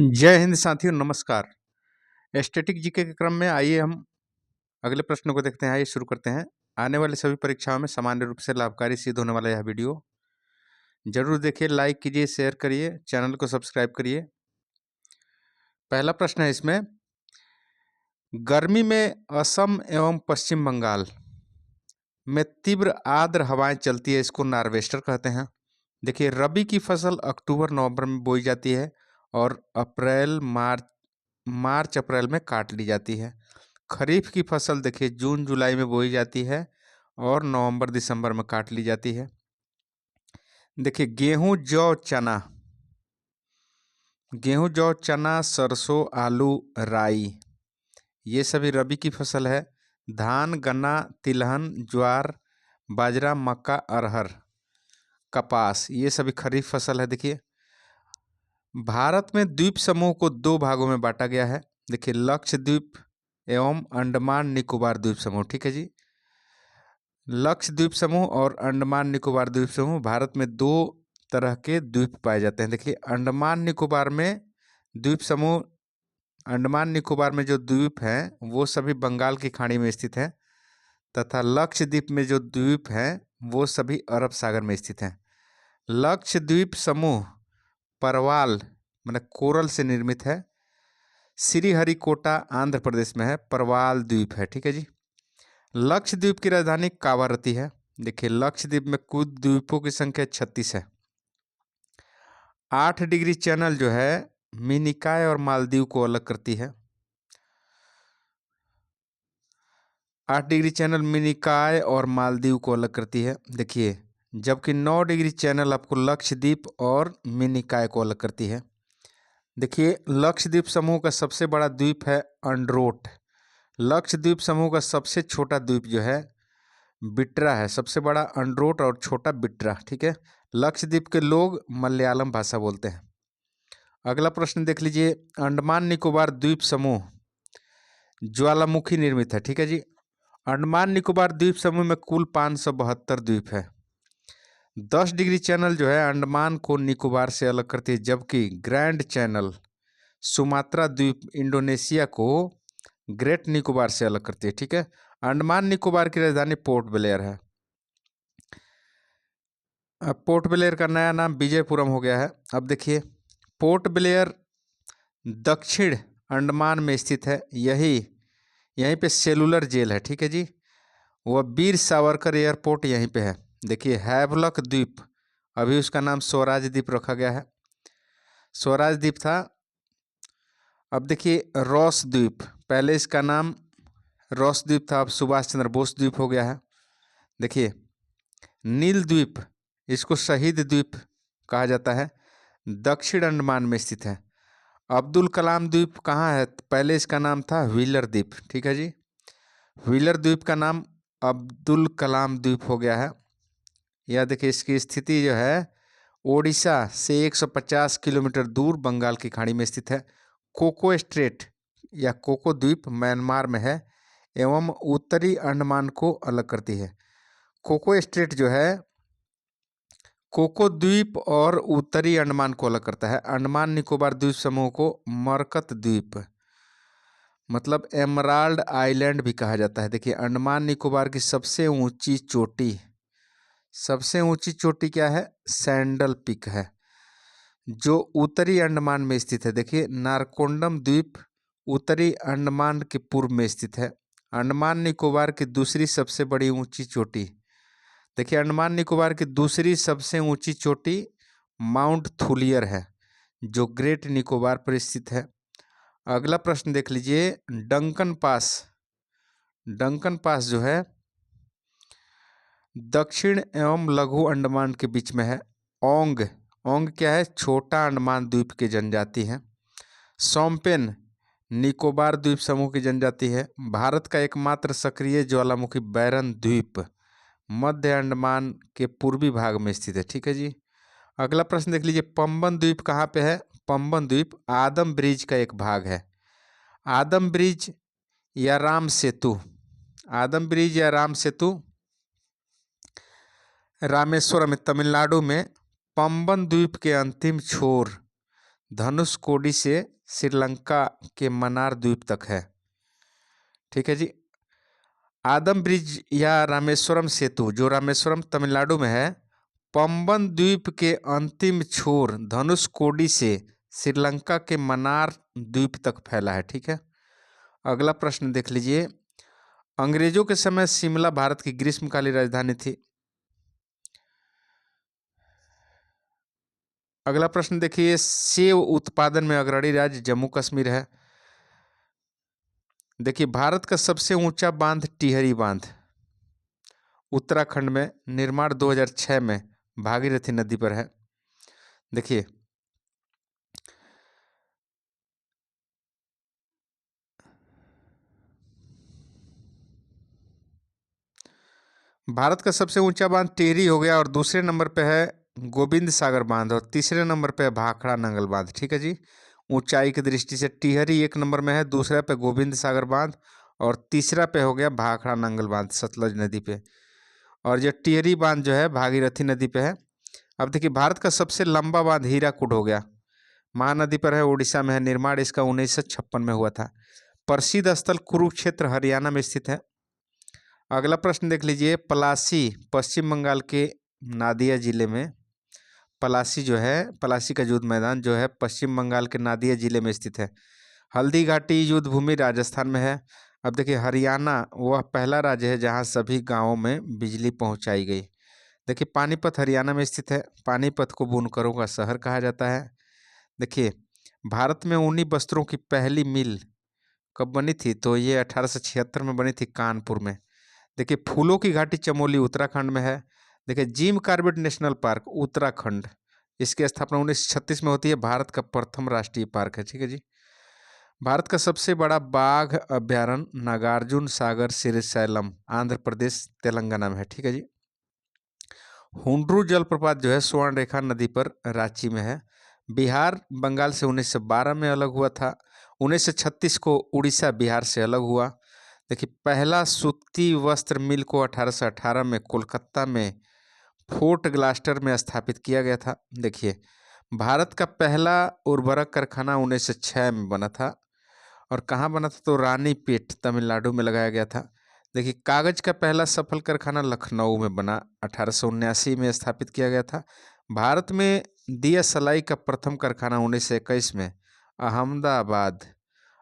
जय हिंद साथियों, नमस्कार। स्टैटिक जीके के क्रम में आइए हम अगले प्रश्न को देखते हैं। आइए शुरू करते हैं। आने वाली सभी परीक्षाओं में सामान्य रूप से लाभकारी सिद्ध होने वाला यह वीडियो जरूर देखिए, लाइक कीजिए, शेयर करिए, चैनल को सब्सक्राइब करिए। पहला प्रश्न है इसमें, गर्मी में असम एवं पश्चिम बंगाल में तीव्र आर्द्र हवाएं चलती है, इसको नार्वेस्टर कहते हैं। देखिए, रबी की फसल अक्टूबर नवंबर में बोई जाती है और मार्च अप्रैल में काट ली जाती है। खरीफ की फसल देखिए जून जुलाई में बोई जाती है और नवंबर दिसंबर में काट ली जाती है। देखिए, गेहूं जौ चना सरसों आलू राई ये सभी रबी की फसल है। धान गन्ना तिलहन ज्वार बाजरा मक्का अरहर कपास ये सभी खरीफ फसल है। देखिए, भारत में द्वीप समूह को दो भागों में बांटा गया है। देखिए, लक्षद्वीप एवं अंडमान निकोबार द्वीप समूह। ठीक है जी, लक्षद्वीप समूह और अंडमान निकोबार द्वीप समूह, भारत में दो तरह के द्वीप पाए जाते हैं। देखिए, अंडमान निकोबार में जो द्वीप हैं वो सभी बंगाल की खाड़ी में स्थित हैं तथा लक्षद्वीप में जो द्वीप हैं वो सभी अरब सागर में स्थित हैं। लक्षद्वीप समूह परवाल मतलब कोरल से निर्मित है। श्रीहरिकोटा आंध्र प्रदेश में है, परवाल द्वीप है। ठीक है जी। लक्षद्वीप की राजधानी कावारती है। देखिए, लक्षद्वीप में कुल द्वीपों की संख्या 36 है। 8 डिग्री चैनल जो है मिनिकॉय और मालदीव को अलग करती है। 8 डिग्री चैनल मिनिकॉय और मालदीव को अलग करती है। देखिए, जबकि 9 डिग्री चैनल आपको लक्षद्वीप और मिनिकॉय को अलग करती है। देखिए, लक्षद्वीप समूह का सबसे बड़ा द्वीप है अंडरोट। लक्षद्वीप समूह का सबसे छोटा द्वीप जो है बिट्रा है। सबसे बड़ा अंडरोट और छोटा बिट्रा। ठीक है, लक्षद्वीप के लोग मलयालम भाषा बोलते हैं। अगला प्रश्न देख लीजिए, अंडमान निकोबार द्वीप समूह ज्वालामुखी निर्मित है। ठीक है जी। अंडमान निकोबार द्वीप समूह में कुल 572 द्वीप है। 10 डिग्री चैनल जो है अंडमान को निकोबार से अलग करती है, जबकि ग्रैंड चैनल सुमात्रा द्वीप इंडोनेशिया को ग्रेट निकोबार से अलग करती है। ठीक है, अंडमान निकोबार की राजधानी पोर्ट ब्लेयर है। अब पोर्ट ब्लेयर का नया नाम विजयपुरम हो गया है। अब देखिए, पोर्ट ब्लेयर दक्षिण अंडमान में स्थित है। यहीं पे सेलुलर जेल है। ठीक है जी, वह वीर सावरकर एयरपोर्ट यहीं पे है। देखिए, हैवलक द्वीप अभी उसका नाम स्वराज द्वीप रखा गया है, स्वराज द्वीप था। अब देखिए, रॉस द्वीप, पहले इसका नाम रॉस द्वीप था, अब सुभाष चंद्र बोस द्वीप हो गया है। देखिए, नील द्वीप, इसको शहीद द्वीप कहा जाता है, दक्षिण अंडमान में स्थित है। अब्दुल कलाम द्वीप कहाँ है? पहले इसका नाम था व्हीलर द्वीप। ठीक है जी, व्हीलर द्वीप का नाम अब्दुल कलाम द्वीप हो गया है। यह देखिए, इसकी स्थिति जो है ओडिशा से 150 किलोमीटर दूर बंगाल की खाड़ी में स्थित है। कोको स्ट्रेट या कोको द्वीप म्यांमार में है एवं उत्तरी अंडमान को अलग करती है। कोको स्ट्रेट जो है कोको द्वीप और उत्तरी अंडमान को अलग करता है। अंडमान निकोबार द्वीप समूह को मरकत द्वीप मतलब एमराल्ड आइलैंड भी कहा जाता है। देखिए, अंडमान निकोबार की सबसे ऊंची चोटी क्या है? सैंडल पिक है, जो उत्तरी अंडमान में स्थित है। देखिए, नारकोंडम द्वीप उत्तरी अंडमान के पूर्व में स्थित है। अंडमान निकोबार की दूसरी सबसे बड़ी ऊंची चोटी, देखिए, अंडमान निकोबार की दूसरी सबसे ऊंची चोटी माउंट थुलियर है, जो ग्रेट निकोबार पर स्थित है। अगला प्रश्न देख लीजिए, डंकन पास जो है दक्षिण एवं लघु अंडमान के बीच में है। ओंग क्या है? छोटा अंडमान द्वीप की जनजाति है। सोम्पेन निकोबार द्वीप समूह की जनजाति है। भारत का एकमात्र सक्रिय ज्वालामुखी बैरन द्वीप मध्य अंडमान के पूर्वी भाग में स्थित है। ठीक है जी। अगला प्रश्न देख लीजिए, पंबन द्वीप कहाँ पे है? पंबन द्वीप आदम ब्रिज का एक भाग है। आदम ब्रिज या राम सेतु रामेश्वरम तमिलनाडु में पंबन द्वीप के अंतिम छोर धनुषकोडी से श्रीलंका के मन्नार द्वीप तक है। ठीक है जी। आदम ब्रिज या रामेश्वरम सेतु जो रामेश्वरम तमिलनाडु में है, पंबन द्वीप के अंतिम छोर धनुषकोडी से श्रीलंका के मन्नार द्वीप तक फैला है। ठीक है। अगला प्रश्न देख लीजिए। अंग्रेजों के समय शिमला भारत की ग्रीष्मकालीन राजधानी थी। अगला प्रश्न देखिए। सेब उत्पादन में अग्रणी राज्य जम्मू कश्मीर है। देखिए, भारत का सबसे ऊंचा बांध टिहरी बांध उत्तराखंड में, निर्माण 2006 में भागीरथी नदी पर है। देखिए, भारत का सबसे ऊंचा बांध टिहरी हो गया और दूसरे नंबर पे है गोविंद सागर बांध और तीसरे नंबर पे है भाखड़ा नंगल बांध। ठीक है जी। ऊंचाई की दृष्टि से टिहरी एक नंबर में है, दूसरे पे गोविंद सागर बांध और तीसरा पे हो गया भाखड़ा नंगल बांध सतलज नदी पे। और ये टिहरी बांध जो है भागीरथी नदी पे है। अब देखिए, भारत का सबसे लंबा बांध हीराकुड हो गया, महानदी पर है, उड़ीसा में है, निर्माण इसका 1956 में हुआ था। प्रसिद्ध स्थल कुरुक्षेत्र हरियाणा में स्थित है। अगला प्रश्न देख लीजिए। पलासी पश्चिम बंगाल के नादिया जिले में, पलासी जो है, पलासी का युद्ध मैदान जो है पश्चिम बंगाल के नादिया जिले में स्थित है। हल्दी घाटी युद्ध भूमि राजस्थान में है। अब देखिए, हरियाणा वह पहला राज्य है जहां सभी गांवों में बिजली पहुंचाई गई। देखिए, पानीपत हरियाणा में स्थित है। पानीपत को बुनकरों का शहर कहा जाता है। देखिए, भारत में ऊनी वस्त्रों की पहली मिल कब बनी थी? तो ये 1876 में बनी थी कानपुर में। देखिए, फूलों की घाटी चमोली उत्तराखंड में है। देखिए, Jim Corbett national park Uttarakhand, इसकी स्थापना 1936 में होती है। भारत का प्रथम राष्ट्रीय पार्क है। ठीक है जी। भारत का सबसे बड़ा बाघ अभ्यारण्य नागार्जुन सागर श्रीशैलम आंध्र प्रदेश तेलंगाना में है। ठीक है जी। हुंड्रू जलप्रपात जो है स्वर्ण रेखा नदी पर रांची में है। बिहार बंगाल से 1912 में अलग हुआ था। 1936 को उड़ीसा बिहार से अलग हुआ। देखिए, पहला सूती वस्त्र मिल को 1818 में कोलकाता में फोर्ट ग्लास्टर में स्थापित किया गया था। देखिए, भारत का पहला उर्वरक कारखाना 1906 में बना था और कहाँ बना था? तो रानीपेट तमिलनाडु में लगाया गया था। देखिए, कागज का पहला सफल कारखाना लखनऊ में बना, 1879 में स्थापित किया गया था। भारत में दिया सलाई का प्रथम कारखाना 1921 में अहमदाबाद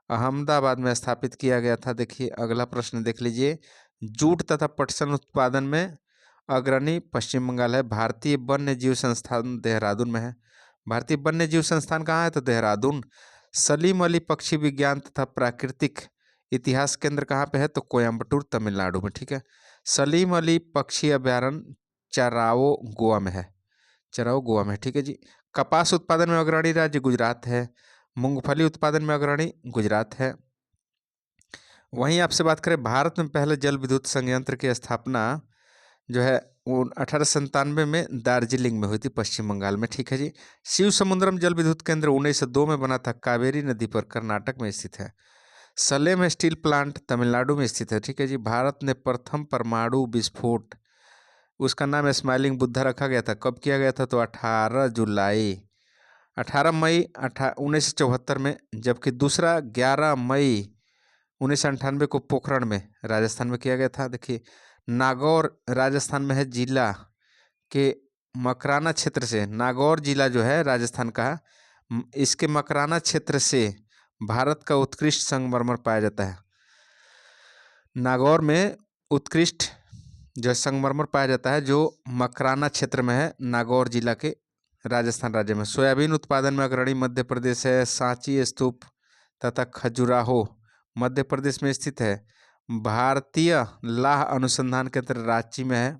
अहमदाबाद में स्थापित किया गया था। देखिए, अगला प्रश्न देख लीजिए। जूट तथा पटसन उत्पादन में अग्रणी पश्चिम बंगाल है। भारतीय वन्य जीव संस्थान देहरादून में है। भारतीय वन्य जीव संस्थान कहाँ है? तो देहरादून। सलीम अली पक्षी विज्ञान तथा प्राकृतिक इतिहास केंद्र कहाँ पे है? तो कोयम्बटूर तमिलनाडु में। ठीक है। सलीम अली पक्षी अभ्यारण्य चराओ गोवा में है। चराओ गोवा में। ठीक है जी। कपास उत्पादन में अग्रणी राज्य गुजरात है। मूंगफली उत्पादन में अग्रणी गुजरात है। वहीं आपसे बात करें, भारत में पहले जल विद्युत संयंत्र की स्थापना जो है वो 1897 में दार्जिलिंग में हुई थी पश्चिम बंगाल में। ठीक है जी। शिव समुद्रम जल विद्युत केंद्र 1902 में बना था, कावेरी नदी पर, कर्नाटक में स्थित है। सलेम स्टील प्लांट तमिलनाडु में स्थित है। ठीक है जी। भारत ने प्रथम परमाणु विस्फोट, उसका नाम स्माइलिंग बुद्धा रखा गया था, कब किया गया था? तो 18 मई 1974 में, जबकि दूसरा 11 मई 1998 को पोखरण में राजस्थान में किया गया था। देखिए, नागौर राजस्थान में है, जिला के मकराना क्षेत्र से, नागौर जिला जो है राजस्थान का, इसके मकराना क्षेत्र से भारत का उत्कृष्ट संगमरमर पाया जाता है। नागौर में उत्कृष्ट जो संगमरमर पाया जाता है जो मकराना क्षेत्र में है, नागौर जिला के राजस्थान राज्य में। सोयाबीन उत्पादन में अग्रणी मध्य प्रदेश है। सांची स्तूप तथा खजुराहो मध्य प्रदेश में स्थित है। भारतीय लाह अनुसंधान केंद्र रांची में है।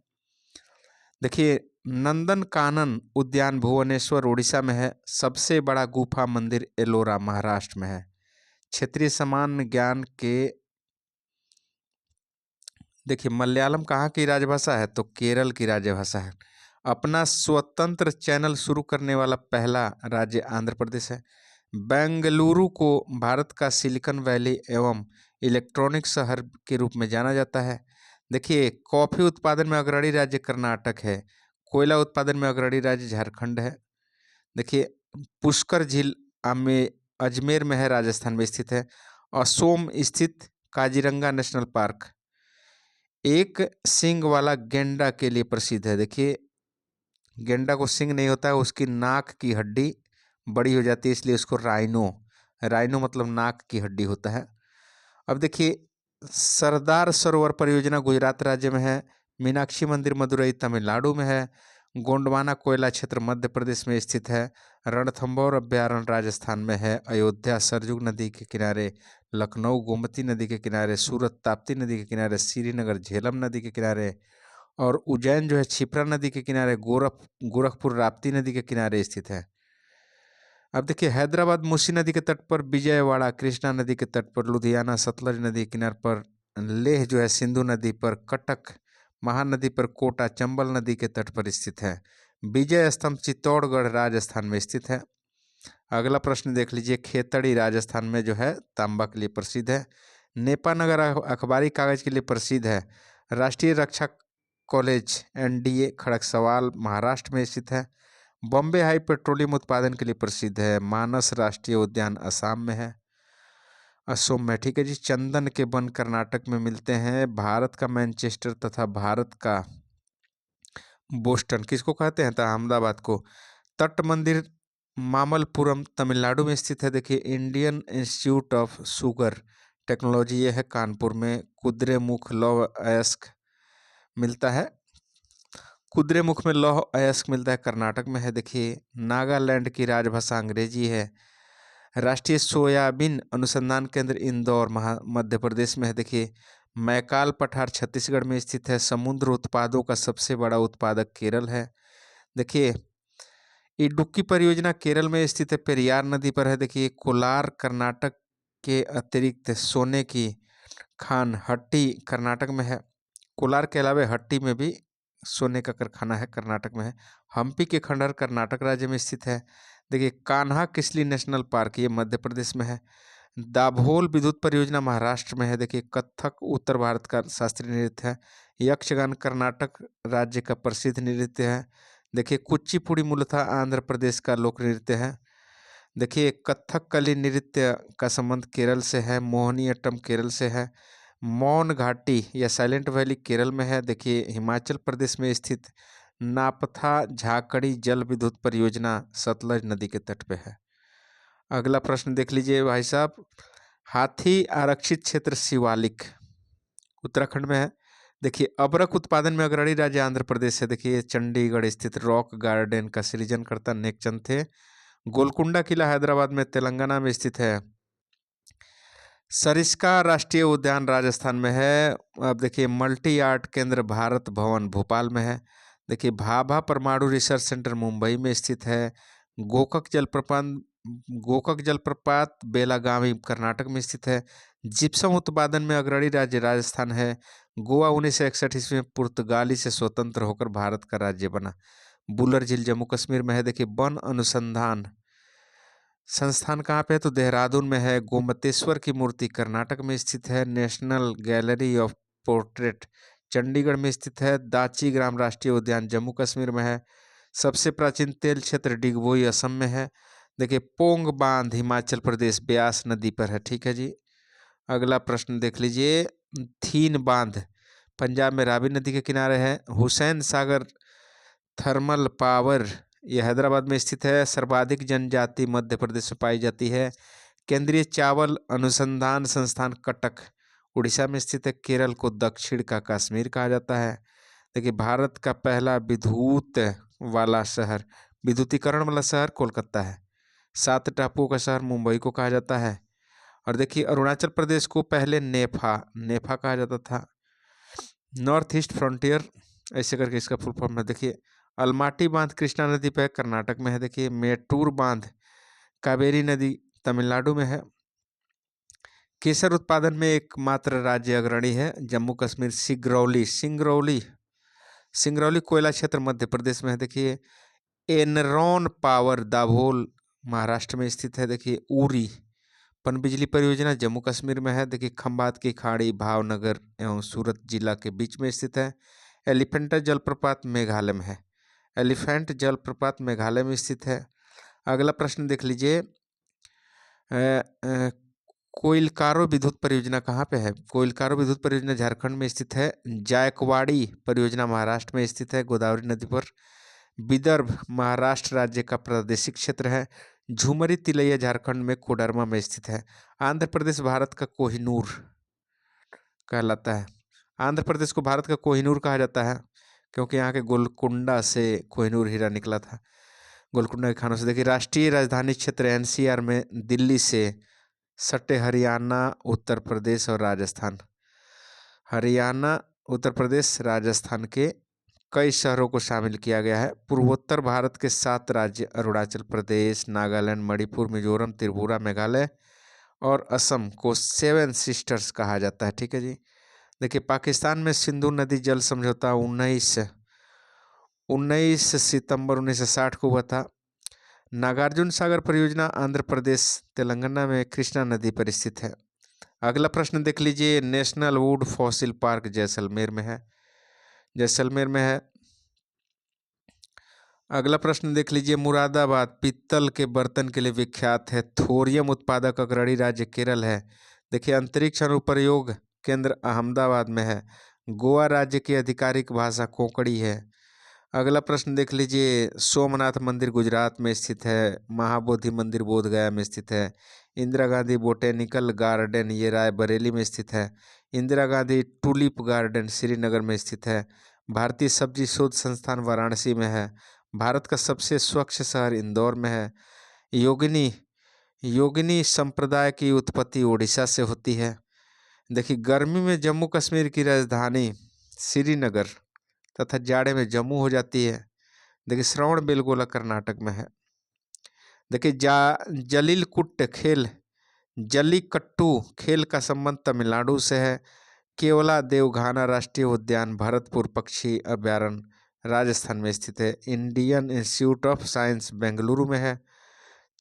देखिए, नंदन कानन उद्यान भुवनेश्वर उड़ीसा में है। सबसे बड़ा गुफा मंदिर एलोरा महाराष्ट्र में है। क्षेत्रीय सामान्य ज्ञान के, देखिए, मलयालम कहाँ की राजभाषा है? तो केरल की राजभाषा है। अपना स्वतंत्र चैनल शुरू करने वाला पहला राज्य आंध्र प्रदेश है। बेंगलुरु को भारत का सिलिकॉन वैली एवं इलेक्ट्रॉनिक शहर के रूप में जाना जाता है। देखिए, कॉफी उत्पादन में अग्रणी राज्य कर्नाटक है। कोयला उत्पादन में अग्रणी राज्य झारखंड है। देखिए, पुष्कर झील अजमेर में है, राजस्थान में स्थित है। असोम स्थित काजीरंगा नेशनल पार्क एक सींग वाला गेंडा के लिए प्रसिद्ध है। देखिए, गेंडा को सींग नहीं होता है, उसकी नाक की हड्डी बड़ी हो जाती है, इसलिए उसको राइनो, राइनो मतलब नाक की हड्डी होता है। अब देखिए, सरदार सरोवर परियोजना गुजरात राज्य में है। मीनाक्षी मंदिर मदुरई तमिलनाडु में है। गोंडवाना कोयला क्षेत्र मध्य प्रदेश में स्थित है। रणथंभौर अभ्यारण्य राजस्थान में है। अयोध्या सरजू नदी के किनारे, लखनऊ गोमती नदी के किनारे, सूरत ताप्ती नदी के किनारे, श्रीनगर झेलम नदी के किनारे, और उज्जैन जो है क्षिप्रा नदी के किनारे, गोरखपुर राप्ती नदी के किनारे स्थित है। अब देखिए, हैदराबाद मूसी नदी के तट पर, विजयवाड़ा कृष्णा नदी के तट पर, लुधियाना सतलज नदी के किनारे पर, लेह जो है सिंधु नदी पर, कटक महानदी पर, कोटा चंबल नदी के तट पर स्थित है। विजय स्तंभ चित्तौड़गढ़ राजस्थान में स्थित है। अगला प्रश्न देख लीजिए, खेतड़ी राजस्थान में जो है तांबा के लिए प्रसिद्ध है। नेपानगर अखबारी कागज के लिए प्रसिद्ध है। राष्ट्रीय रक्षा कॉलेज NDA खड़गसवाल महाराष्ट्र में स्थित है। बॉम्बे हाई पेट्रोलियम उत्पादन के लिए प्रसिद्ध है। मानस राष्ट्रीय उद्यान असम में है, असम में, ठीक है जी। चंदन के वन कर्नाटक में मिलते हैं। भारत का मैनचेस्टर तथा भारत का बोस्टन किसको कहते हैं? तो अहमदाबाद को। तट मंदिर मामल्लपुरम तमिलनाडु में स्थित है। देखिए, Indian institute of sugar technology ये है कानपुर में। कुद्रेमुख लौह अयस्क मिलता है, कुद्रेमुख में लौह अयस्क मिलता है, कर्नाटक में है। देखिए, नागालैंड की राजभाषा अंग्रेजी है। राष्ट्रीय सोयाबीन अनुसंधान केंद्र इंदौर मध्य प्रदेश में है। देखिए, मैकाल पठार छत्तीसगढ़ में स्थित है। समुद्र उत्पादों का सबसे बड़ा उत्पादक केरल है। देखिए, इडुक्की परियोजना केरल में स्थित है, पेरियार नदी पर है। देखिए, कोलार कर्नाटक के अतिरिक्त सोने की खान हट्टी कर्नाटक में है। कोलार के अलावा हट्टी में भी सोने का कारखाना है, कर्नाटक में है। हम्पी के खंडहर कर्नाटक राज्य में स्थित है। देखिए, कान्हा किसली नेशनल पार्क ये मध्य प्रदेश में है। दाभोल विद्युत परियोजना महाराष्ट्र में है। देखिए, कथक उत्तर भारत का शास्त्रीय नृत्य है। यक्षगान कर्नाटक राज्य का प्रसिद्ध नृत्य है। देखिए, कुचिपुड़ी मूलतः आंध्र प्रदेश का लोक नृत्य है। देखिए, कथकली नृत्य का संबंध केरल से है। मोहिनीअट्टम केरल से है। मौन घाटी या साइलेंट वैली केरल में है। देखिए, हिमाचल प्रदेश में स्थित नापथा झाकड़ी जल विद्युत परियोजना सतलज नदी के तट पे है। अगला प्रश्न देख लीजिए भाई साहब, हाथी आरक्षित क्षेत्र शिवालिक उत्तराखंड में है। देखिए, अबरक उत्पादन में अग्रणी राज्य आंध्र प्रदेश है। देखिए, चंडीगढ़ स्थित रॉक गार्डन का सृजनकर्ता नेकचंद थे। गोलकुंडा किला हैदराबाद में तेलंगाना में स्थित है। सरिस्का राष्ट्रीय उद्यान राजस्थान में है। अब देखिए, मल्टी आर्ट केंद्र भारत भवन भोपाल में है। देखिए, भाभा परमाणु रिसर्च सेंटर मुंबई में स्थित है। गोकक जलप्रपात बेलागावी कर्नाटक में स्थित है। जिप्सम उत्पादन में अग्रणी राज्य राजस्थान है। गोवा 1961 ईस्वी में पुर्तगाली से स्वतंत्र होकर भारत का राज्य बना। बुलर झील जम्मू कश्मीर में है। देखिए, वन अनुसंधान संस्थान कहाँ पे है? तो देहरादून में है। गोमतेश्वर की मूर्ति कर्नाटक में स्थित है। National gallery of portrait Chandigarh में स्थित है। दाची ग्राम राष्ट्रीय उद्यान जम्मू कश्मीर में है। सबसे प्राचीन तेल क्षेत्र डिगबोई असम में है। देखिए, पोंग बांध हिमाचल प्रदेश ब्यास नदी पर है, ठीक है जी। अगला प्रश्न देख लीजिए, थीन बांध पंजाब में रावी नदी के किनारे है। हुसैन सागर थर्मल पावर यह हैदराबाद में स्थित है। सर्वाधिक जनजाति मध्य प्रदेश में पाई जाती है। केंद्रीय चावल अनुसंधान संस्थान कटक उड़ीसा में स्थित है। केरल को दक्षिण का कश्मीर कहा जाता है। देखिए, भारत का पहला विद्युत वाला शहर, विद्युतीकरण वाला शहर कोलकाता है। 7 टापुओं का शहर मुंबई को कहा जाता है। और देखिए, अरुणाचल प्रदेश को पहले नेफा कहा जाता था। नॉर्थ ईस्ट फ्रंटियर ऐसे करके इसका फुल फॉर्म है। देखिए, अलमाटी बांध कृष्णा नदी पर कर्नाटक में है। देखिए, मेटूर बांध कावेरी नदी तमिलनाडु में है। केसर उत्पादन में एकमात्र राज्य अग्रणी है जम्मू कश्मीर। सिंगरौली कोयला क्षेत्र मध्य प्रदेश में है। देखिए, एनरॉन पावर दाभोल महाराष्ट्र में स्थित है। देखिए, उरी पनबिजली परियोजना जम्मू कश्मीर में है। देखिए, खंबात की खाड़ी भावनगर एवं सूरत जिला के बीच में स्थित है। एलिफेंटा जलप्रपात मेघालय में है। एलिफेंट जलप्रपात मेघालय में स्थित है। अगला प्रश्न देख लीजिए, कोइलकारो विद्युत परियोजना कहाँ पे है? कोइलकारो विद्युत परियोजना झारखंड में स्थित है। जायकवाड़ी परियोजना महाराष्ट्र में स्थित है, गोदावरी नदी पर। विदर्भ महाराष्ट्र राज्य का प्रादेशिक क्षेत्र है। झुमरी तिलैया झारखंड में कोडरमा में स्थित है। आंध्र प्रदेश भारत का कोहिनूर कहलाता है। आंध्र प्रदेश को भारत का कोहिनूर कहा जाता है क्योंकि यहाँ के गोलकुंडा से कोहिनूर हीरा निकला था। गोलकुंडा के खानों से। देखिए, राष्ट्रीय राजधानी क्षेत्र एनसीआर में दिल्ली से सटे हरियाणा, उत्तर प्रदेश और राजस्थान। हरियाणा, उत्तर प्रदेश, राजस्थान के कई शहरों को शामिल किया गया है। पूर्वोत्तर भारत के 7 राज्य अरुणाचल प्रदेश, नागालैंड, मणिपुर, मिजोरम, त्रिपुरा, मेघालय और असम को 7 सिस्टर्स कहा जाता है। ठीक है जी। देखिए, पाकिस्तान में सिंधु नदी जल समझौता 19 सितंबर 1960 को हुआ था। नागार्जुन सागर परियोजना आंध्र प्रदेश, तेलंगाना में कृष्णा नदी पर स्थित है। अगला प्रश्न देख लीजिए। National would fossil park Jaisalmer में है। जैसलमेर में है। अगला प्रश्न देख लीजिए। मुरादाबाद पीतल के बर्तन के लिए विख्यात है। थोरियम उत्पादक अग्रणी राज्य केरल है। देखिए, अंतरिक्ष अनुप्रयोग केंद्र अहमदाबाद में है। गोवा राज्य की आधिकारिक भाषा कोंकणी है। अगला प्रश्न देख लीजिए। सोमनाथ मंदिर गुजरात में स्थित है। महाबोधि मंदिर बोधगया में स्थित है। इंदिरा गांधी बोटेनिकल गार्डन ये रायबरेली में स्थित है। इंदिरा गांधी टूलिप गार्डन श्रीनगर में स्थित है। भारतीय सब्जी शोध संस्थान वाराणसी में है। भारत का सबसे स्वच्छ शहर इंदौर में है। योगिनी योगिनी संप्रदाय की उत्पत्ति ओडिशा से होती है। देखिए, गर्मी में जम्मू कश्मीर की राजधानी श्रीनगर तथा जाड़े में जम्मू हो जाती है। देखिए, श्रवण बेलगोला कर्नाटक में है। देखिए, जलीलकुट्ट खेल जल्लीकट्टू खेल का संबंध तमिलनाडु से है। केवला देवघाना राष्ट्रीय उद्यान भरतपुर पक्षी अभ्यारण्य राजस्थान में स्थित है। Indian institute of science Bengaluru में है।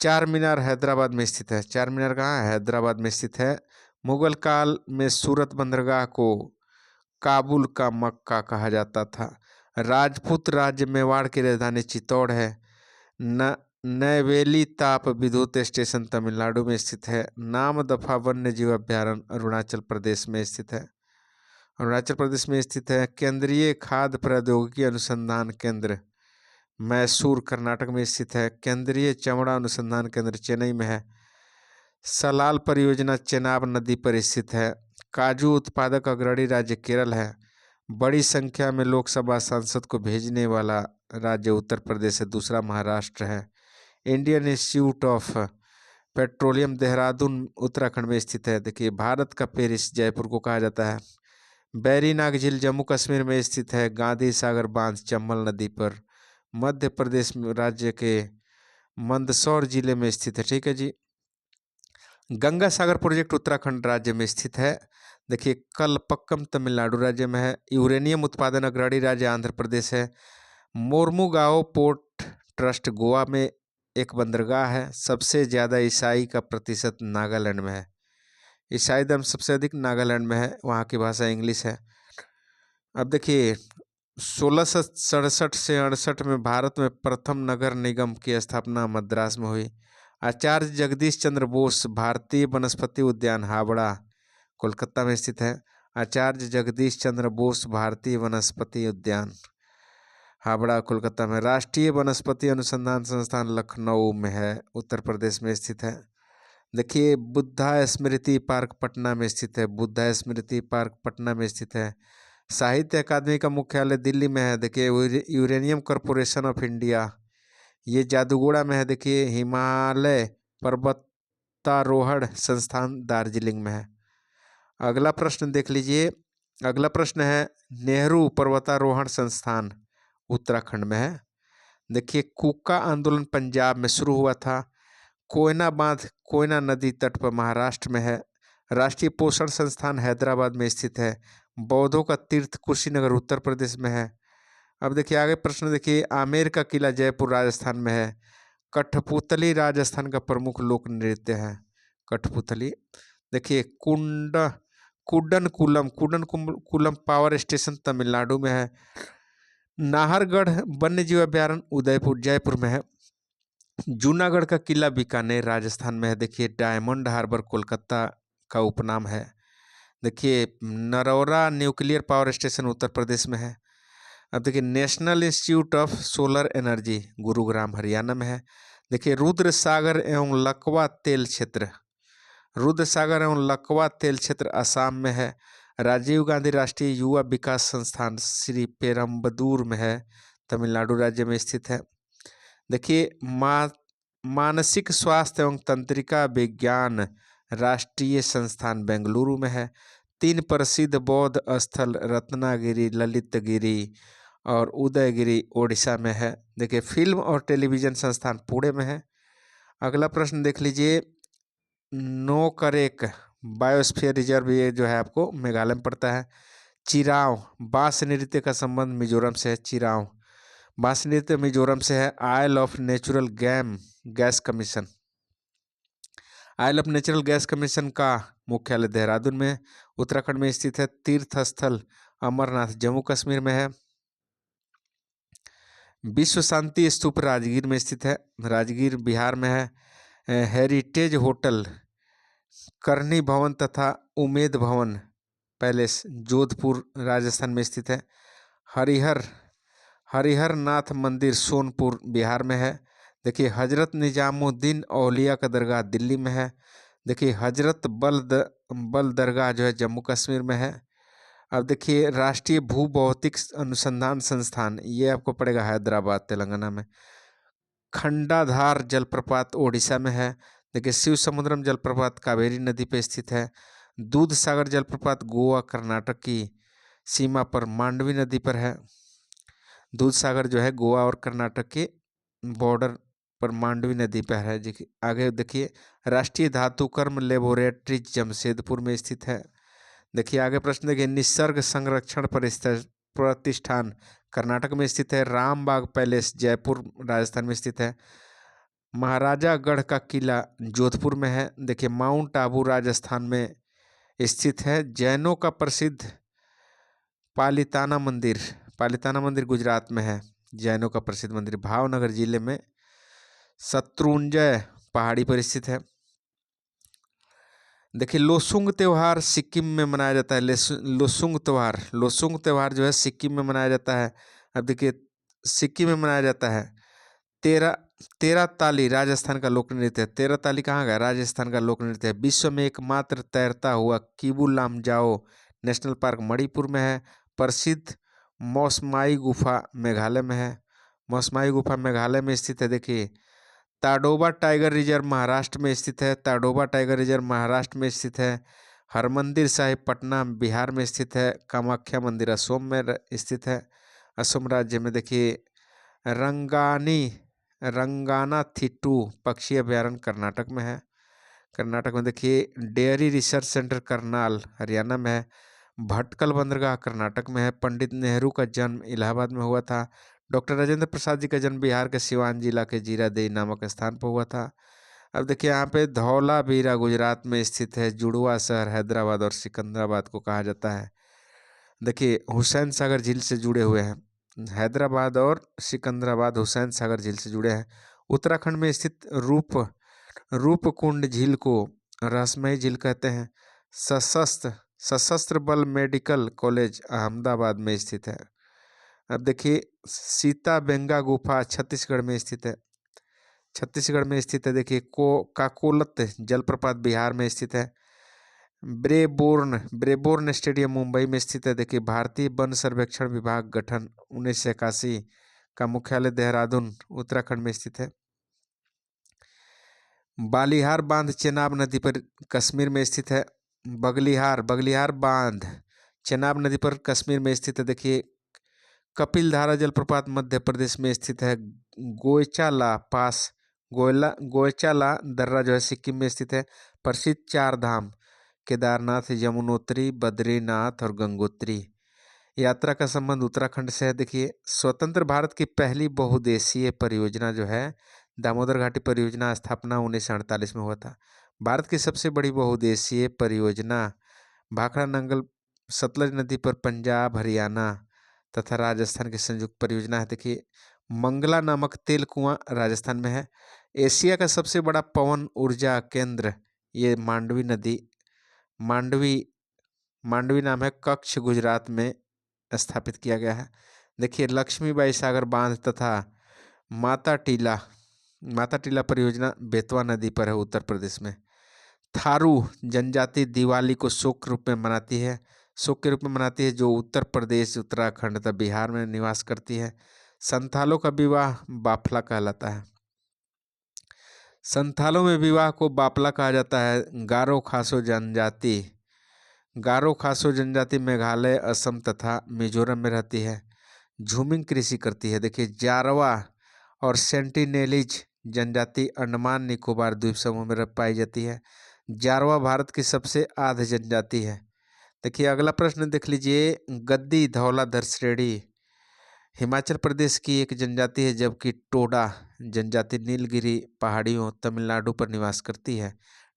चार मीनार हैदराबाद में स्थित है। चार मीनार कहाँ है? हैदराबाद में स्थित है। मुगल काल में सूरत बंदरगाह को काबुल का मक्का कहा जाता था। राजपूत राज्य मेवाड़ की राजधानी चित्तौड़ है। न नैवेली ताप विद्युत स्टेशन तमिलनाडु में स्थित है। नामदफा वन्य जीव अभ्यारण्य अरुणाचल प्रदेश में स्थित है। अरुणाचल प्रदेश में स्थित है। केंद्रीय खाद्य प्रौद्योगिकी अनुसंधान केंद्र मैसूर कर्नाटक में स्थित है। केंद्रीय चमड़ा अनुसंधान केंद्र चेन्नई में है। सलाल परियोजना चेनाब नदी पर स्थित है। काजू उत्पादक अग्रणी राज्य केरल है। बड़ी संख्या में लोकसभा सांसद को भेजने वाला राज्य उत्तर प्रदेश है। दूसरा महाराष्ट्र है। Indian institute of petroleum Dehradun Uttarakhand में स्थित है। देखिए, भारत का पेरिस जयपुर को कहा जाता है। बैरीनाग झील जम्मू कश्मीर में स्थित है। गांधी सागर बांध चंबल नदी पर मध्य प्रदेश राज्य के मंदसौर जिले में स्थित है। ठीक है जी। गंगा सागर प्रोजेक्ट उत्तराखंड राज्य में स्थित है। देखिए, कलपक्कम तमिलनाडु राज्य में है। यूरेनियम उत्पादन अग्रणी राज्य आंध्र प्रदेश है। मोर्मुगांव पोर्ट ट्रस्ट गोवा में एक बंदरगाह है। सबसे ज़्यादा ईसाई का प्रतिशत नागालैंड में है। ईसाई धर्म सबसे अधिक नागालैंड में है। वहाँ की भाषा इंग्लिश है। अब देखिए, 1667 से 68 में भारत में प्रथम नगर निगम की स्थापना मद्रास में हुई। आचार्य जगदीश चंद्र बोस भारतीय वनस्पति उद्यान हावड़ा कोलकाता में स्थित है। आचार्य जगदीश चंद्र बोस भारतीय वनस्पति उद्यान हावड़ा कोलकाता में। राष्ट्रीय वनस्पति अनुसंधान संस्थान लखनऊ में है, उत्तर प्रदेश में स्थित है। देखिए, बुद्धा स्मृति पार्क पटना में स्थित है। बुद्धा स्मृति पार्क पटना में स्थित है। साहित्य अकादमी का मुख्यालय दिल्ली में है। देखिए, यूरेनियम कॉरपोरेशन ऑफ इंडिया ये जादूगोड़ा में है। देखिए, हिमालय पर्वतारोहण संस्थान दार्जिलिंग में है। अगला प्रश्न देख लीजिए। अगला प्रश्न है नेहरू पर्वतारोहण संस्थान उत्तराखंड में है। देखिए, कूका आंदोलन पंजाब में शुरू हुआ था। कोयना बांध कोयना नदी तट पर महाराष्ट्र में है। राष्ट्रीय पोषण संस्थान हैदराबाद में स्थित है। बौद्धों का तीर्थ कुशीनगर उत्तर प्रदेश में है। अब देखिए, आगे प्रश्न देखिए। आमेर का किला जयपुर राजस्थान में है। कठपुतली राजस्थान का प्रमुख लोक नृत्य है। कठपुतली। देखिए, कुडनकुलम पावर स्टेशन तमिलनाडु में है। नाहरगढ़ वन्य जीव अभ्यारण्य उदयपुर जयपुर में है। जूनागढ़ का किला बीकानेर राजस्थान में है। देखिए डायमंड हार्बर कोलकाता का उपनाम है। देखिए Narora nuclear power station Uttar Pradesh में है। अब देखिए national institute of solar energy Gurugram Haryana में है। देखिए रुद्र सागर एवं लकवा तेल क्षेत्र, रुद्र सागर एवं लकवा तेल क्षेत्र असम में है। राजीव गांधी राष्ट्रीय युवा विकास संस्थान श्री पेरम्बदूर में है, तमिलनाडु राज्य में स्थित है। देखिए मानसिक स्वास्थ्य एवं तंत्रिका विज्ञान राष्ट्रीय संस्थान बेंगलुरु में है। 3 प्रसिद्ध बौद्ध स्थल रत्नागिरी, ललितगिरी और उदयगिरी ओडिशा में है। देखिए फिल्म और टेलीविजन संस्थान पुणे में है। अगला प्रश्न देख लीजिए, नोकरेक बायोस्फीयर रिजर्व, ये जो है आपको मेघालय में पड़ता है। चिराव बांस नृत्य का संबंध मिजोरम से है। चिराव बांस नृत्य मिजोरम से है। Oil of natural gas commission, oil of natural gas commission का मुख्यालय देहरादून में उत्तराखंड में स्थित है। तीर्थ स्थल अमरनाथ जम्मू कश्मीर में है। विश्व शांति स्तूप राजगीर में स्थित है, राजगीर बिहार में है। हेरिटेज होटल करनी भवन तथा उमेद भवन पैलेस जोधपुर राजस्थान में स्थित है। हरिहर नाथ मंदिर सोनपुर बिहार में है। देखिए हजरत निजामुद्दीन औलिया का दरगाह दिल्ली में है। देखिए हजरत बल दरगाह जो है जम्मू कश्मीर में है। अब देखिए राष्ट्रीय भूभौतिक अनुसंधान संस्थान, ये आपको पड़ेगा हैदराबाद तेलंगाना में। खंडाधार जलप्रपात ओडिशा में है। देखिए शिव समुद्रम जलप्रपात कावेरी नदी पर स्थित है। दूध सागर जलप्रपात गोवा कर्नाटक की सीमा पर मांडवी नदी पर है। दूध सागर जो है गोवा और कर्नाटक के बॉर्डर पर मांडवी नदी पर है। आगे देखिए राष्ट्रीय धातुकर्म लेबोरेटरी जमशेदपुर में स्थित है। देखिए आगे प्रश्न देखिए, निसर्ग संरक्षण प्रतिष्ठान कर्नाटक में स्थित है। रामबाग पैलेस जयपुर राजस्थान में स्थित है। महाराजागढ़ का किला जोधपुर में है। देखिए माउंट आबू राजस्थान में स्थित है। जैनों का प्रसिद्ध पालिताना मंदिर गुजरात में है। जैनों का प्रसिद्ध मंदिर भावनगर जिले में शत्रुंजय पहाड़ी पर स्थित है। देखिए लोसुंग त्योहार सिक्किम में मनाया जाता है। लोसुंग त्योहार जो है सिक्किम में मनाया जाता है। अब देखिए सिक्किम में मनाया जाता है। तेरह ताली राजस्थान का लोक नृत्य है। तेरह ताली कहाँ का? राजस्थान का लोक नृत्य है। विश्व में एकमात्र तैरता हुआ किबू लामजाओ नेशनल पार्क मणिपुर में है। प्रसिद्ध मौसमाई गुफा मेघालय में है। मौसमाई गुफा मेघालय में स्थित है। देखिए ताडोबा टाइगर रिजर्व महाराष्ट्र में स्थित है। ताडोबा टाइगर रिजर्व महाराष्ट्र में स्थित है। हरमंदिर साहिब पटना बिहार में स्थित है। कामाख्या मंदिर असम में स्थित है, असम राज्य में। देखिए रंगाना थिट्टू पक्षी अभ्यारण्य कर्नाटक में है। कर्नाटक में देखिए dairy research centre Karnal Haryana में है। भटकल बंदरगाह कर्नाटक में है। पंडित नेहरू का जन्म इलाहाबाद में हुआ था। डॉक्टर राजेंद्र प्रसाद जी का जन्म बिहार के सिवान जिला के जीरादेई नामक स्थान पर हुआ था। अब देखिए यहाँ पे धौलावीरा गुजरात में स्थित है। जुड़वा शहर हैदराबाद और सिकंदराबाद को कहा जाता है। देखिए हुसैन सागर झील से जुड़े हुए हैं। हैदराबाद और सिकंदराबाद हुसैन सागर झील से जुड़े हैं। उत्तराखंड में स्थित रूपकुंड झील को रहस्यमयी झील कहते हैं। सशस्त्र बल मेडिकल कॉलेज अहमदाबाद में स्थित है। अब देखिए सीता बेंगा गुफा छत्तीसगढ़ में स्थित है। देखिए काकोलत जलप्रपात बिहार में स्थित है। ब्रेबोर्न स्टेडियम मुंबई में स्थित है। देखिए भारतीय वन सर्वेक्षण विभाग गठन 1981 का मुख्यालय देहरादून उत्तराखंड में स्थित है। बालिहार बांध चेनाब नदी पर कश्मीर में स्थित है। बगलिहार बांध चेनाब नदी पर कश्मीर में स्थित है। देखिए कपिल धारा जलप्रपात मध्य प्रदेश में स्थित है। गोयचाला दर्रा जो है सिक्किम में स्थित है। प्रसिद्ध 4 धाम केदारनाथ, यमुनोत्री, बद्रीनाथ और गंगोत्री। यात्रा का संबंध उत्तराखंड से है। देखिए स्वतंत्र भारत की पहली बहुउद्देशीय परियोजना जो है दामोदर घाटी परियोजना स्थापना 1948 में हुआ था। भारत की सबसे बड़ी बहुउद्देशीय परियोजना भाखड़ा नंगल सतलज नदी पर पंजाब, हरियाणा तथा राजस्थान की संयुक्त परियोजना है। देखिए मंगला नामक तेल कुआं राजस्थान में है। एशिया का सबसे बड़ा पवन ऊर्जा केंद्र ये मांडवी नदी, मांडवी मांडवी नाम है, कच्छ गुजरात में स्थापित किया गया है। देखिए लक्ष्मीबाई सागर बांध तथा माता टीला माता टीला परियोजना बेतवा नदी पर है उत्तर प्रदेश में। थारू जनजाति दिवाली को शोक के रूप में मनाती है, शोक के रूप में मनाती है, जो उत्तर प्रदेश, उत्तराखंड तथा बिहार में निवास करती है। संथालों का विवाह बाफला कहलाता है। संथालों में विवाह को बाफला कहा जाता है। गारो खासो जनजाति मेघालय, असम तथा मिजोरम में रहती है। झूमिंग कृषि करती है। देखिए जारवा और सेंटिनेलीज जनजाति अंडमान निकोबार द्वीप समूह में पाई जाती है। जारवा भारत की सबसे आध जनजाति है। देखिए अगला प्रश्न देख लीजिए, गद्दी धौलाधर श्रेणी हिमाचल प्रदेश की एक जनजाति है, जबकि टोडा जनजाति नीलगिरी पहाड़ियों तमिलनाडु पर निवास करती है।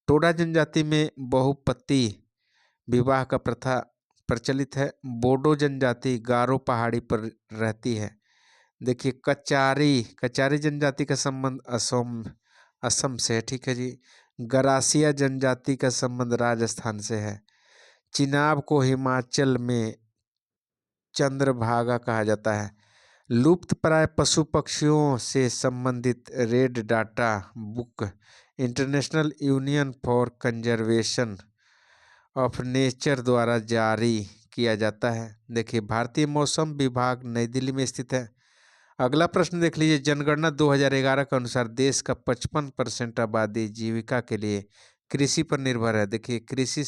टोडा जनजाति में बहुपति विवाह का प्रथा प्रचलित है। बोडो जनजाति गारो पहाड़ी पर रहती है। देखिए कचारी जनजाति का संबंध असम से है, ठीक है जी। गरासिया जनजाति का संबंध राजस्थान से है। चिनाब को हिमाचल में चंद्रभागा कहा जाता है। लुप्त प्राय पशु पक्षियों से संबंधित red data book international union for conservation of nature द्वारा जारी किया जाता है। देखिए भारतीय मौसम विभाग नई दिल्ली में स्थित है। अगला प्रश्न देख लीजिए, जनगणना 2011 के अनुसार देश का 55% आबादी जीविका के लिए कृषि पर निर्भर है। देखिए कृषि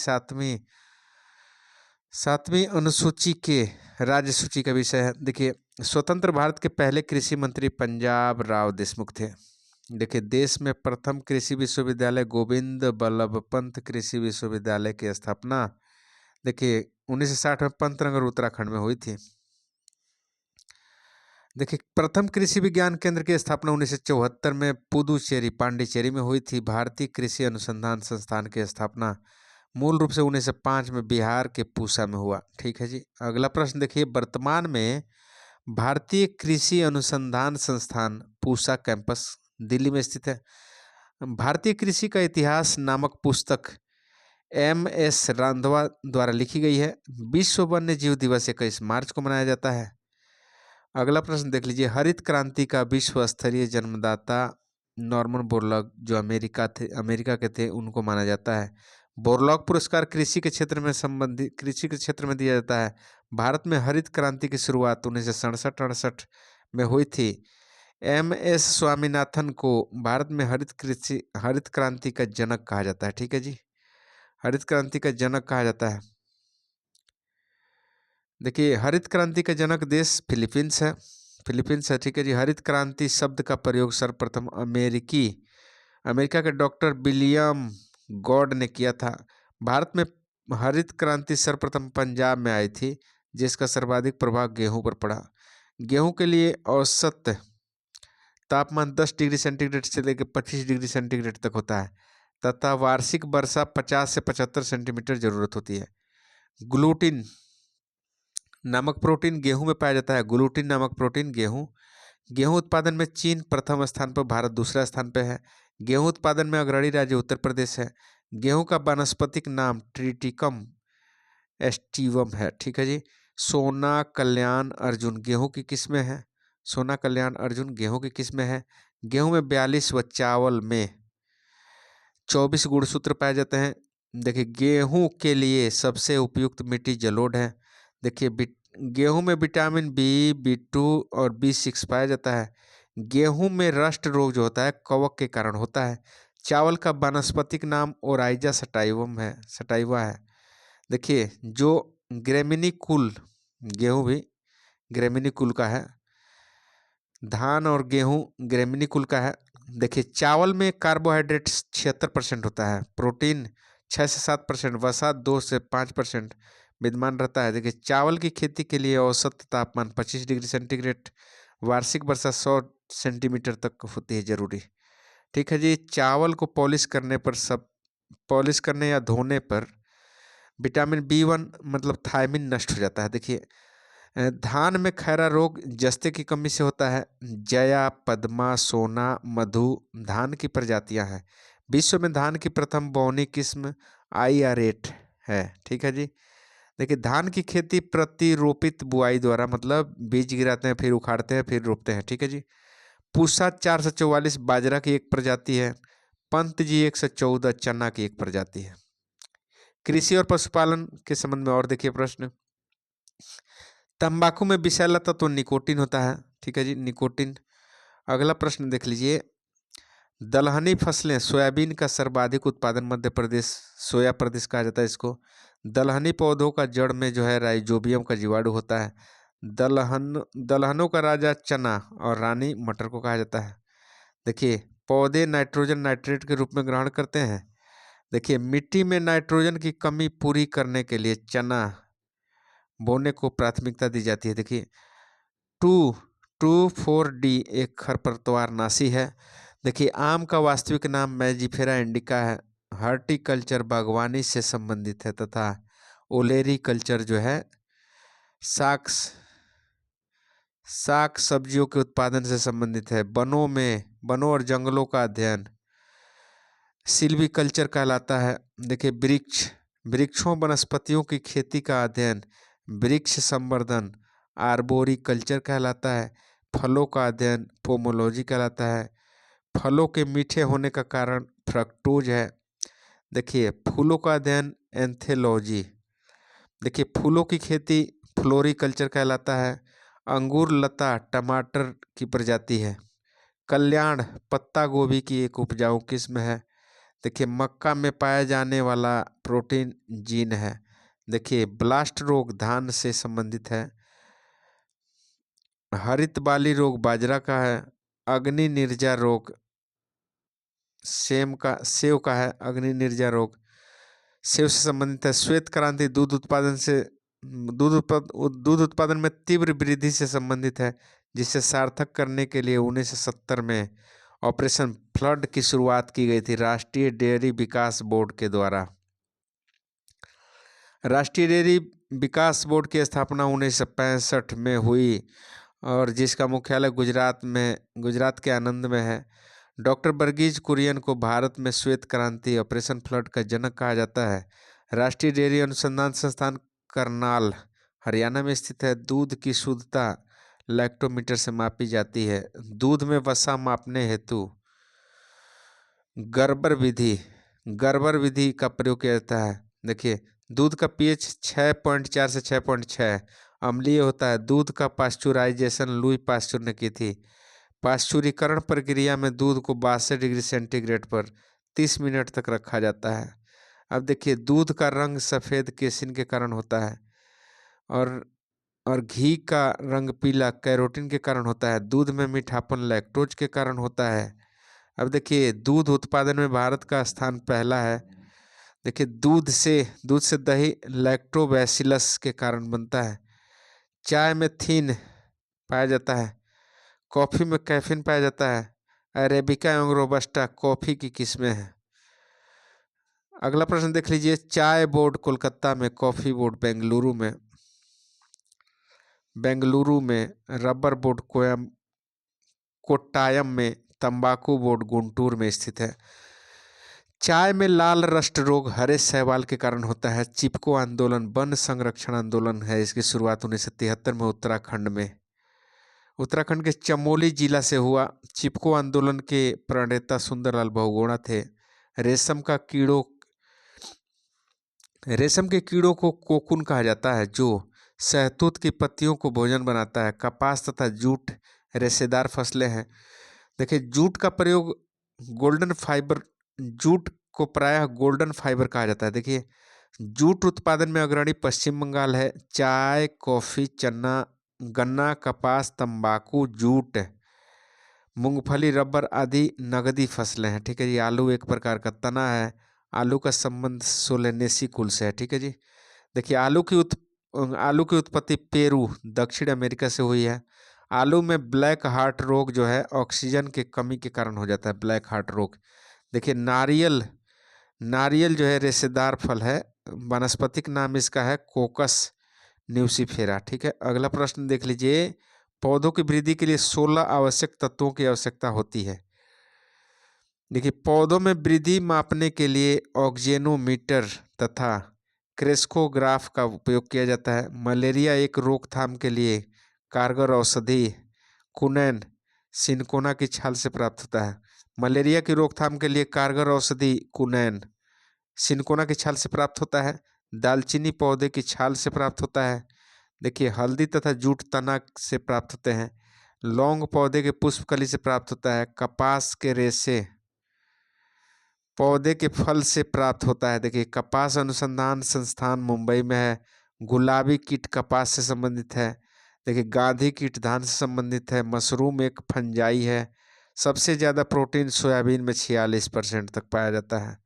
सातवीं अनुसूची के राज्य सूची का विषय है। देखिए स्वतंत्र भारत के पहले कृषि मंत्री पंजाब राव देशमुख थे। देखिए देश में प्रथम कृषि विश्वविद्यालय गोविंद बल्लभ पंत कृषि विश्वविद्यालय की स्थापना देखिए 1960 में पंतनगर उत्तराखंड में हुई थी। देखिए प्रथम कृषि विज्ञान केंद्र की स्थापना 1974 में पुदुचेरी पांडिचेरी में हुई थी। भारतीय कृषि अनुसंधान संस्थान की स्थापना मूल रूप से 1905 में बिहार के पूसा में हुआ, ठीक है जी। अगला प्रश्न देखिए, वर्तमान में भारतीय कृषि अनुसंधान संस्थान पूसा कैंपस दिल्ली में स्थित है। भारतीय कृषि का इतिहास नामक पुस्तक MS रांधवा द्वारा लिखी गई है। विश्व वन्य जीव दिवस 21 मार्च को मनाया जाता है। अगला प्रश्न देख लीजिए, हरित क्रांति का विश्व स्तरीय जन्मदाता नॉर्मन बोरलॉग जो अमेरिका के थे उनको माना जाता है। बोरलॉग पुरस्कार कृषि के क्षेत्र में दिया जाता है। भारत में हरित क्रांति की शुरुआत 1967-68 में हुई थी। MS स्वामीनाथन को भारत में हरित क्रांति का जनक कहा जाता है, ठीक है जी। हरित क्रांति का जनक कहा जाता है। देखिए हरित क्रांति का जनक देश फिलीपींस है, ठीक है जी। हरित क्रांति शब्द का प्रयोग सर्वप्रथम अमेरिका के डॉक्टर विलियम गॉड ने किया था। भारत में हरित क्रांति सर्वप्रथम पंजाब में आई थी, जिसका सर्वाधिक प्रभाव गेहूं पर पड़ा। गेहूं के लिए औसत तापमान 10 डिग्री सेंटीग्रेड से लेकर 25 डिग्री सेंटीग्रेड तक होता है तथा वार्षिक वर्षा 50 से 75 सेंटीमीटर जरूरत होती है। ग्लूटिन नामक प्रोटीन गेहूं में पाया जाता है। ग्लूटिन नामक प्रोटीन गेहूं उत्पादन में चीन प्रथम स्थान पर, भारत दूसरा स्थान पर है। गेहूं उत्पादन में अग्रणी राज्य उत्तर प्रदेश है। गेहूं का वानस्पतिक नाम ट्रिटिकम एस्टिवम है, ठीक है जी। सोना कल्याण अर्जुन गेहूं की किस्में है। सोना कल्याण अर्जुन गेहूं की किस्में है। गेहूं में 42 व चावल में 24 गुणसूत्र पाए जाते हैं। देखिए गेहूं के लिए सबसे उपयुक्त मिट्टी जलोढ़ है। देखिए गेहूं में विटामिन B2 और B6 पाया जाता है। गेहूं में रस्ट रोग जो होता है कवक के कारण होता है। चावल का वानस्पतिक नाम ओराइजा सटाइवा है। देखिए जो ग्रेमिनी कुल गेहूं भी ग्रेमिनी कुल का है। धान और गेहूं ग्रेमिनी कुल का है। देखिए चावल में कार्बोहाइड्रेट 76% होता है, प्रोटीन 6 से 7%, वसा 2 से 5% विद्यमान रहता है। देखिए चावल की खेती के लिए औसत तापमान 25 डिग्री सेंटीग्रेड, वार्षिक वर्षा 100 सेंटीमीटर तक होती है जरूरी, ठीक है जी। चावल को पॉलिश करने या धोने पर विटामिन B1 मतलब थायमिन नष्ट हो जाता है। देखिए धान में खैरा रोग जस्ते की कमी से होता है। जया, पद्मा, सोना, मधु धान की प्रजातियां हैं। विश्व में धान की प्रथम बौनी किस्म IR8 है। ठीक है जी। देखिए, धान की खेती प्रतिरोपित बुआई द्वारा, मतलब बीज गिराते हैं, फिर उखाड़ते हैं, फिर रोपते हैं। ठीक है जी। पूसा 444 बाजरा की एक प्रजाति है। पंत जी 114 चना की एक प्रजाति है। कृषि और पशुपालन के संबंध में और देखिए प्रश्न। तंबाकू में विषैला तत्व तो निकोटिन होता है। ठीक है जी, निकोटिन। अगला प्रश्न देख लीजिए। दलहनी फसलें, सोयाबीन का सर्वाधिक उत्पादन मध्य प्रदेश, सोया प्रदेश कहा जाता है इसको। दलहनी पौधों का जड़ में जो है राइजोबियम का जीवाणु होता है। दलहनों का राजा चना और रानी मटर को कहा जाता है। देखिए, पौधे नाइट्रोजन नाइट्रेट के रूप में ग्रहण करते हैं। देखिए, मिट्टी में नाइट्रोजन की कमी पूरी करने के लिए चना बोने को प्राथमिकता दी जाती है। देखिए, 2,2,4-D एक खरपतवारनाशी है। देखिए, आम का वास्तविक नाम मैजिफेरा इंडिका है। हॉर्टिकल्चर बागवानी से संबंधित है तथा ओलेरी कल्चर जो है साग सब्जियों के उत्पादन से संबंधित है। वनों और जंगलों का अध्ययन सिल्वीकल्चर कहलाता है। देखिए, वृक्षों वनस्पतियों की खेती का अध्ययन वृक्ष संवर्धन आर्बोरिकल्चर कहलाता है। फलों का अध्ययन पोमोलॉजी कहलाता है। फलों के मीठे होने का कारण फ्रक्टोज है। देखिए, फूलों का अध्ययन एंथेलॉजी। देखिए, फूलों की खेती फ्लोरिकल्चर कहलाता है। अंगूर लता टमाटर की प्रजाति है। कल्याण पत्ता गोभी की एक उपजाऊ किस्म है। देखिए, मक्का में पाया जाने वाला प्रोटीन जीन है। देखिए, ब्लास्ट रोग धान से संबंधित है। हरित बाली रोग बाजरा का है। अग्नि निर्जा रोग सेव का है। अग्नि निर्जा रोग सेव से संबंधित है। श्वेत क्रांति दूध उत्पादन में तीव्र वृद्धि से संबंधित है, जिसे सार्थक करने के लिए 1970 में ऑपरेशन फ्लड की शुरुआत की गई थी राष्ट्रीय डेयरी विकास बोर्ड के द्वारा। राष्ट्रीय डेयरी विकास बोर्ड की स्थापना 1965 में हुई और जिसका मुख्यालय गुजरात के आनंद में है। डॉक्टर वर्गीज कुरियन को भारत में श्वेत क्रांति ऑपरेशन फ्लड का जनक कहा जाता है। राष्ट्रीय डेयरी अनुसंधान संस्थान करनाल हरियाणा में स्थित है। दूध की शुद्धता लैक्टोमीटर से मापी जाती है। दूध में वसा मापने हेतु गर्बर विधि का प्रयोग किया जाता है। देखिए, दूध का pH 6.4 से 6.6 अम्लीय होता है। दूध का पास्चुराइजेशन लुई पास्चुर ने की थी। पाश्चुरीकरण प्रक्रिया में दूध को 62 डिग्री सेंटीग्रेड पर 30 मिनट तक रखा जाता है। अब देखिए, दूध का रंग सफ़ेद केसिन के कारण होता है और घी का रंग पीला कैरोटीन के कारण होता है। दूध में मीठापन लैक्टोज के कारण होता है। अब देखिए, दूध उत्पादन में भारत का स्थान पहला है। देखिए, दूध से दही लैक्टोबैसिलस के कारण बनता है। चाय में थीन पाया जाता है। कॉफ़ी में कैफीन पाया जाता है। अरेबिका एवं रोबस्टा कॉफ़ी की किस्में हैं। अगला प्रश्न देख लीजिए। चाय बोर्ड कोलकाता में, कॉफ़ी बोर्ड बेंगलुरु में, रबर बोर्ड कोट्टायम में, तंबाकू बोर्ड गुंटूर में स्थित है। चाय में लाल रस्ट रोग हरे शैवाल के कारण होता है। चिपको आंदोलन वन संरक्षण आंदोलन है। इसकी शुरुआत 1973 में उत्तराखंड के चमोली जिला से हुआ। चिपको आंदोलन के प्रणेता सुंदरलाल बहुगुणा थे। रेशम के कीड़ों को कोकून कहा जाता है, जो शहतूत की पत्तियों को भोजन बनाता है। कपास तथा जूट रेशेदार फसलें हैं। देखिए, जूट को प्रायः गोल्डन फाइबर कहा जाता है। देखिए, जूट उत्पादन में अग्रणी पश्चिम बंगाल है। चाय, कॉफ़ी, गन्ना, कपास, तंबाकू, जूट, मूंगफली, रबर आदि नगदी फसलें हैं। ठीक है जी। आलू एक प्रकार का तना है। आलू का संबंध सोलेनेसी कुल से है। ठीक है जी। देखिए, आलू की उत्पत्ति पेरू दक्षिण अमेरिका से हुई है। आलू में ब्लैक हार्ट रोग जो है ऑक्सीजन की कमी के कारण हो जाता है, ब्लैक हार्ट रोग। देखिए, नारियल जो है रेशेदार फल है। वानस्पतिक नाम इसका है कोकस न्यूसीफेरा। ठीक है, अगला प्रश्न देख लीजिए, पौधों की वृद्धि के लिए 16 आवश्यक तत्वों की आवश्यकता होती है। देखिए, पौधों में वृद्धि मापने के लिए ऑक्जेनोमीटर तथा क्रेस्कोग्राफ का उपयोग किया जाता है। मलेरिया एक रोकथाम के लिए कारगर औषधि कुनैन सिनकोना की छाल से प्राप्त होता है। मलेरिया की रोकथाम के लिए कारगर औषधि कुनैन सिनकोना की छाल से प्राप्त होता है। दालचीनी पौधे की छाल से प्राप्त होता है। देखिए, हल्दी तथा जूट तना से प्राप्त होते हैं। लौंग पौधे के पुष्पकली से प्राप्त होता है। कपास के रेशे पौधे के फल से प्राप्त होता है। देखिए, कपास अनुसंधान संस्थान मुंबई में है। गुलाबी कीट कपास से संबंधित है। देखिए, गांधी कीट धान से संबंधित है। मशरूम एक फंजाई है। सबसे ज़्यादा प्रोटीन सोयाबीन में 46% तक पाया जाता है।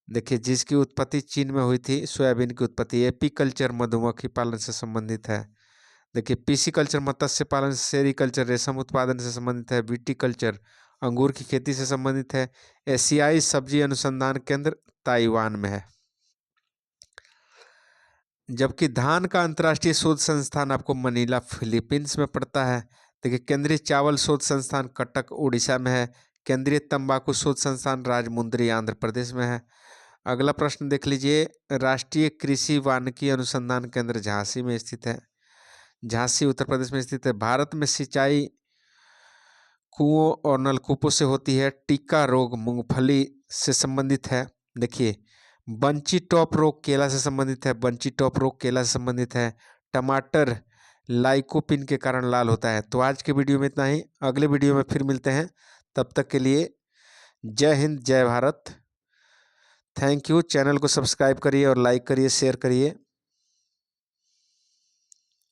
देखिए, जिसकी उत्पत्ति चीन में हुई थी, सोयाबीन की उत्पत्ति एपीकल्चर मधुमक्खी पालन से संबंधित है। देखिए, पीसीकल्चर मत्स्य पालन, सेरीकल्चर रेशम उत्पादन से संबंधित है। विटीकल्चर अंगूर की खेती से संबंधित है। एशियाई सब्जी अनुसंधान केंद्र ताइवान में है। जबकि धान का अंतर्राष्ट्रीय शोध संस्थान आपको मनीला फिलीपींस में पड़ता है। देखिए, केंद्रीय चावल शोध संस्थान कटक उड़ीसा में है। केंद्रीय तंबाकू शोध संस्थान राजमुंद्री आंध्र प्रदेश में है। अगला प्रश्न देख लीजिए, राष्ट्रीय कृषि वानिकी अनुसंधान केंद्र झांसी में स्थित है। झांसी उत्तर प्रदेश में स्थित है। भारत में सिंचाई कुओं और नलकूपों से होती है। टिक्का रोग मूंगफली से संबंधित है। देखिए, बंची टॉप रोग केला से संबंधित है। बंची टॉप रोग केला से संबंधित है। टमाटर लाइकोपिन के कारण लाल होता है। तो आज के वीडियो में इतना ही, अगले वीडियो में फिर मिलते हैं। तब तक के लिए जय हिंद, जय भारत। Thank you. चैनल को सब्सक्राइब करिए और लाइक करिए, शेयर करिए।